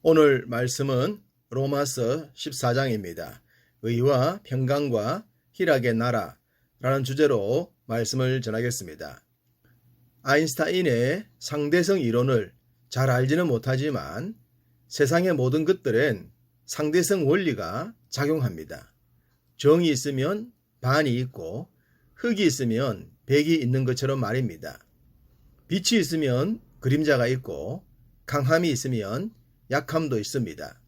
오늘 말씀은 로마서 14장입니다. 의와 평강과 희락의 나라라는 주제로 말씀을 전하겠습니다. 아인슈타인의 상대성 이론을 잘 알지는 못하지만 세상의 모든 것들엔 상대성 원리가 작용합니다. 정이 있으면 반이 있고 흙이 있으면 백이 있는 것처럼 말입니다. 빛이 있으면 그림자가 있고 강함이 있으면 약함도 있습니다.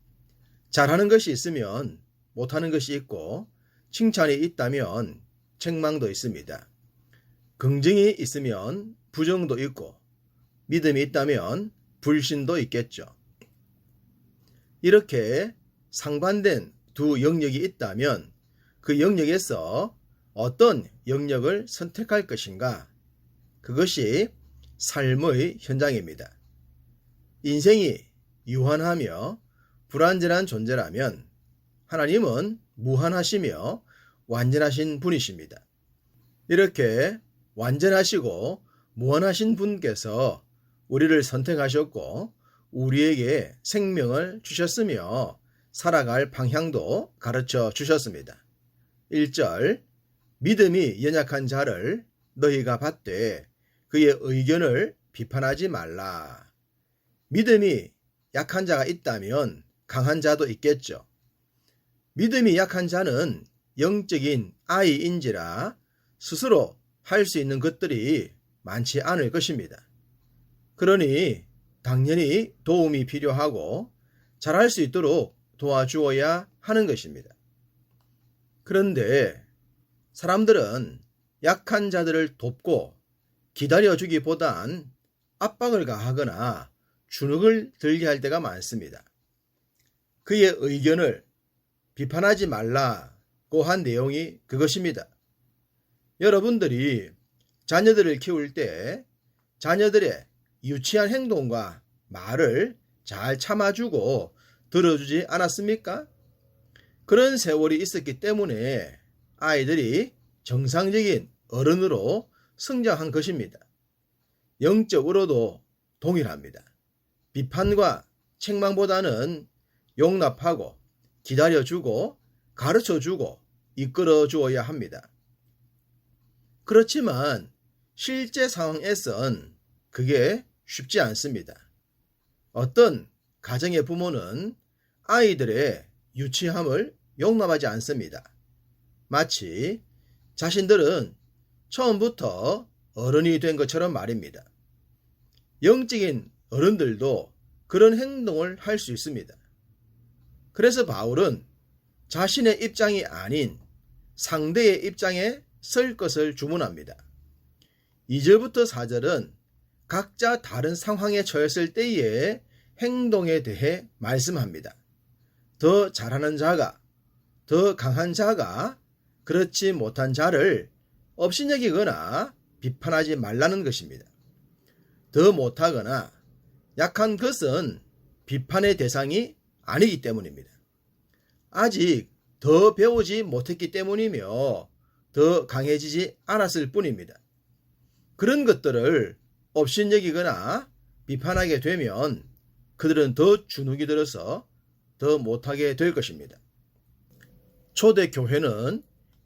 잘하는 것이 있으면 못하는 것이 있고 칭찬이 있다면 책망도 있습니다. 긍정이 있으면 부정도 있고 믿음이 있다면 불신도 있겠죠. 이렇게 상반된 두 영역이 있다면 그 영역에서 어떤 영역을 선택할 것인가? 그것이 삶의 현장입니다. 인생이 유한하며 불완전한 존재라면 하나님은 무한하시며 완전하신 분이십니다. 이렇게 완전하시고 무한하신 분께서 우리를 선택하셨고 우리에게 생명을 주셨으며 살아갈 방향도 가르쳐 주셨습니다. 1절 믿음이 연약한 자를 너희가 받되 그의 의견을 비판하지 말라. 믿음이 약한 자가 있다면 강한 자도 있겠죠. 믿음이 약한 자는 영적인 아이인지라 스스로 할 수 있는 것들이 많지 않을 것입니다. 그러니 당연히 도움이 필요하고 잘할 수 있도록 도와주어야 하는 것입니다. 그런데 사람들은 약한 자들을 돕고 기다려주기보단 압박을 가하거나 주눅을 들게 할 때가 많습니다. 그의 의견을 비판하지 말라고 한 내용이 그것입니다. 여러분들이 자녀들을 키울 때 자녀들의 유치한 행동과 말을 잘 참아주고 들어주지 않았습니까? 그런 세월이 있었기 때문에 아이들이 정상적인 어른으로 성장한 것입니다. 영적으로도 동일합니다. 비판과 책망보다는 용납하고 기다려주고 가르쳐주고 이끌어주어야 합니다. 그렇지만 실제 상황에선 그게 쉽지 않습니다. 어떤 가정의 부모는 아이들의 유치함을 용납하지 않습니다. 마치 자신들은 처음부터 어른이 된 것처럼 말입니다. 영적인 어른들도 그런 행동을 할 수 있습니다. 그래서 바울은 자신의 입장이 아닌 상대의 입장에 설 것을 주문합니다. 2절부터 4절은 각자 다른 상황에 처했을 때의 행동에 대해 말씀합니다. 더 잘하는 자가, 더 강한 자가 그렇지 못한 자를 업신여기거나 비판하지 말라는 것입니다. 더 못하거나 약한 것은 비판의 대상이 아니기 때문입니다. 아직 더 배우지 못했기 때문이며 더 강해지지 않았을 뿐입니다. 그런 것들을 업신여기거나 비판하게 되면 그들은 더 주눅이 들어서 더 못하게 될 것입니다. 초대 교회는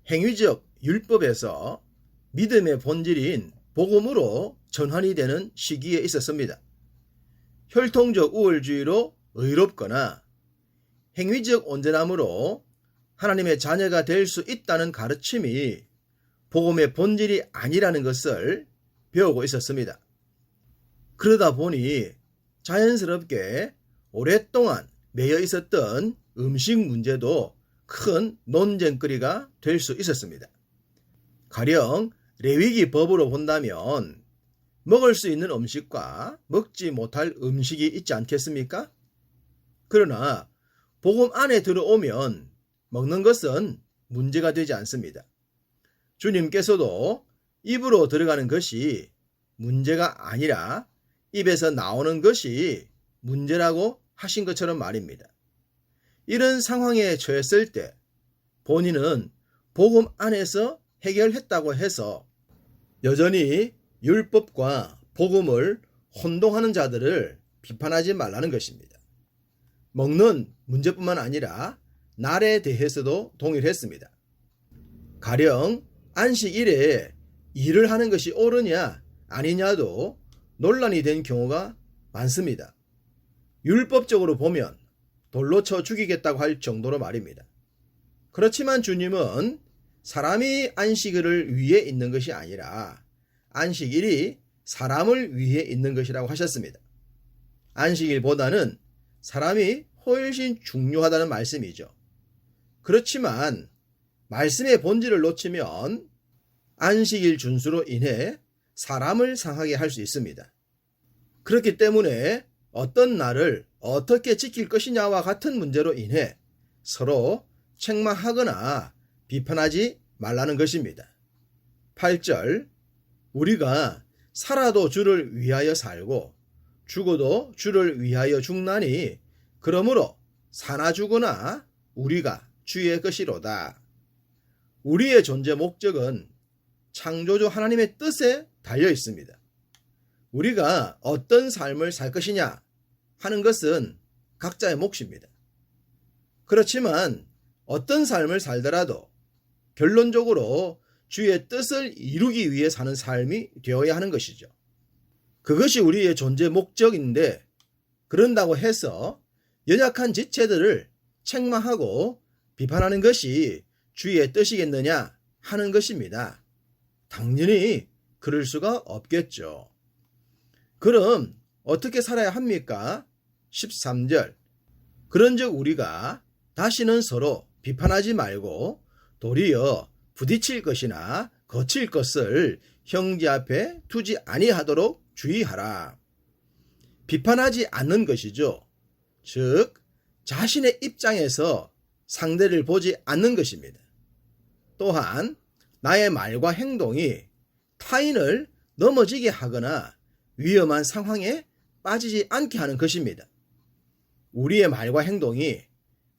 행위적 율법에서 믿음의 본질인 복음으로 전환이 되는 시기에 있었습니다. 혈통적 우월주의로 의롭거나 행위적 온전함으로 하나님의 자녀가 될 수 있다는 가르침이 복음의 본질이 아니라는 것을 배우고 있었습니다. 그러다 보니 자연스럽게 오랫동안 매여 있었던 음식 문제도 큰 논쟁거리가 될 수 있었습니다. 가령 레위기 법으로 본다면 먹을 수 있는 음식과 먹지 못할 음식이 있지 않겠습니까? 그러나 복음 안에 들어오면 먹는 것은 문제가 되지 않습니다. 주님께서도 입으로 들어가는 것이 문제가 아니라 입에서 나오는 것이 문제라고 하신 것처럼 말입니다. 이런 상황에 처했을 때 본인은 복음 안에서 해결했다고 해서 여전히 율법과 복음을 혼동하는 자들을 비판하지 말라는 것입니다. 먹는 문제뿐만 아니라 날에 대해서도 동일했습니다. 가령 안식일에 일을 하는 것이 옳으냐 아니냐도 논란이 된 경우가 많습니다. 율법적으로 보면 돌로 쳐 죽이겠다고 할 정도로 말입니다. 그렇지만 주님은 사람이 안식일을 위해 있는 것이 아니라 안식일이 사람을 위해 있는 것이라고 하셨습니다. 안식일보다는 사람이 훨씬 중요하다는 말씀이죠. 그렇지만 말씀의 본질을 놓치면 안식일 준수로 인해 사람을 상하게 할 수 있습니다. 그렇기 때문에 어떤 날을 어떻게 지킬 것이냐와 같은 문제로 인해 서로 책망하거나 비판하지 말라는 것입니다. 8절, 우리가 살아도 주를 위하여 살고 죽어도 주를 위하여 죽나니 그러므로 사나 죽으나 우리가 주의 것이로다. 우리의 존재 목적은 창조주 하나님의 뜻에 달려 있습니다. 우리가 어떤 삶을 살 것이냐 하는 것은 각자의 몫입니다. 그렇지만 어떤 삶을 살더라도 결론적으로 주의 뜻을 이루기 위해 사는 삶이 되어야 하는 것이죠. 그것이 우리의 존재 목적인데 그런다고 해서 연약한 지체들을 책망하고 비판하는 것이 주의 뜻이겠느냐 하는 것입니다. 당연히 그럴 수가 없겠죠. 그럼 어떻게 살아야 합니까? 13절, 그런즉 우리가 다시는 서로 비판하지 말고 도리어 부딪힐 것이나 거칠 것을 형제 앞에 두지 아니하도록 주의하라. 비판하지 않는 것이죠. 즉 자신의 입장에서 상대를 보지 않는 것입니다. 또한 나의 말과 행동이 타인을 넘어지게 하거나 위험한 상황에 빠지지 않게 하는 것입니다. 우리의 말과 행동이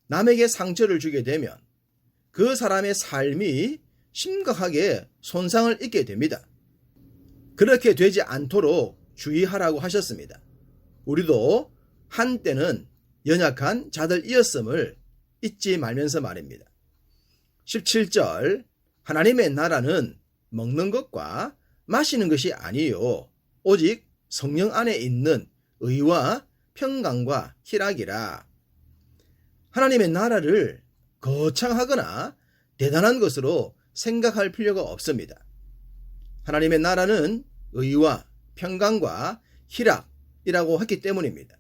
남에게 상처를 주게 되면 그 사람의 삶이 심각하게 손상을 입게 됩니다. 그렇게 되지 않도록 주의하라고 하셨습니다. 우리도 한때는 연약한 자들이었음을 잊지 말면서 말입니다. 17절, 하나님의 나라는 먹는 것과 마시는 것이 아니요 오직 성령 안에 있는 의와 평강과 희락이라. 하나님의 나라를 거창하거나 대단한 것으로 생각할 필요가 없습니다. 하나님의 나라는 의와 평강과 희락이라고 했기 때문입니다.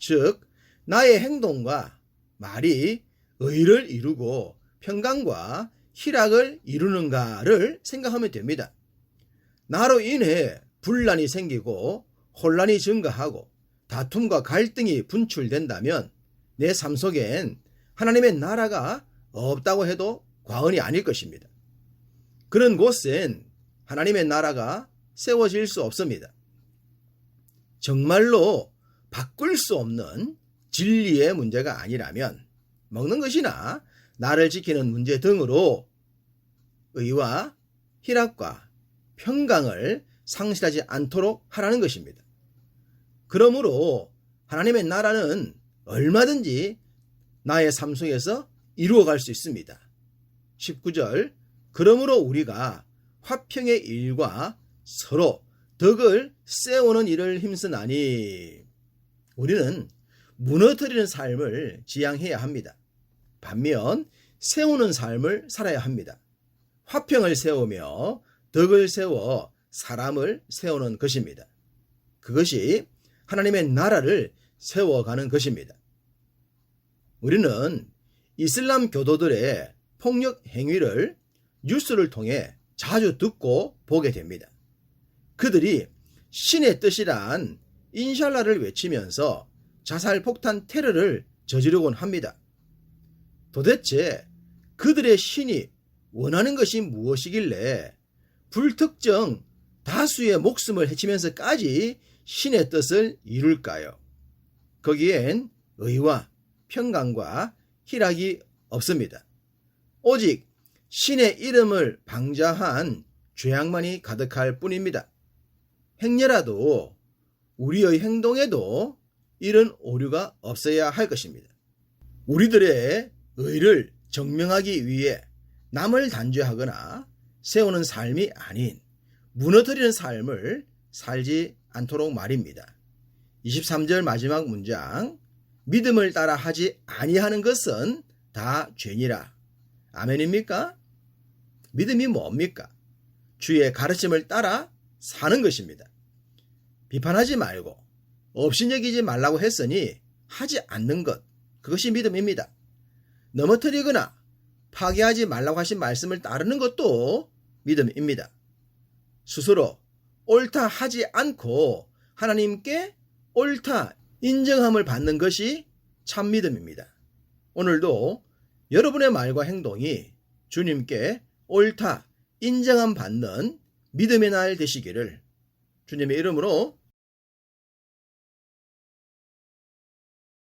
즉 나의 행동과 말이 의를 이루고 평강과 희락을 이루는가를 생각하면 됩니다. 나로 인해 분란이 생기고 혼란이 증가하고 다툼과 갈등이 분출된다면 내 삶 속엔 하나님의 나라가 없다고 해도 과언이 아닐 것입니다. 그런 곳엔 하나님의 나라가 세워질 수 없습니다. 정말로 바꿀 수 없는 진리의 문제가 아니라면 먹는 것이나 나를 지키는 문제 등으로 의와 희락과 평강을 상실하지 않도록 하라는 것입니다. 그러므로 하나님의 나라는 얼마든지 나의 삶 속에서 이루어갈 수 있습니다. 19절, 그러므로 우리가 화평의 일과 서로 덕을 세우는 일을 힘쓰나니. 우리는 무너뜨리는 삶을 지향해야 합니다. 반면 세우는 삶을 살아야 합니다. 화평을 세우며 덕을 세워 사람을 세우는 것입니다. 그것이 하나님의 나라를 세워가는 것입니다. 우리는 이슬람 교도들의 폭력 행위를 뉴스를 통해 자주 듣고 보게 됩니다. 그들이 신의 뜻이란 인샬라를 외치면서 자살폭탄 테러를 저지르곤 합니다. 도대체 그들의 신이 원하는 것이 무엇이길래 불특정 다수의 목숨을 해치면서까지 신의 뜻을 이룰까요? 거기엔 의와 평강과 희락이 없습니다. 오직 신의 이름을 방자한 죄악만이 가득할 뿐입니다. 행여라도 우리의 행동에도 이런 오류가 없어야 할 것입니다. 우리들의 의를 증명하기 위해 남을 단죄하거나 세우는 삶이 아닌 무너뜨리는 삶을 살지 않도록 말입니다. 23절 마지막 문장, 믿음을 따라 하지 아니하는 것은 다 죄니라. 아멘입니까? 믿음이 뭡니까? 주의 가르침을 따라 사는 것입니다. 비판하지 말고 업신여기지 말라고 했으니 하지 않는 것, 그것이 믿음입니다. 넘어뜨리거나 파괴하지 말라고 하신 말씀을 따르는 것도 믿음입니다. 스스로 옳다 하지 않고 하나님께 옳다 인정함을 받는 것이 참 믿음입니다. 오늘도 여러분의 말과 행동이 주님께 옳다 인정함 받는 믿음의 날 되시기를 주님의 이름으로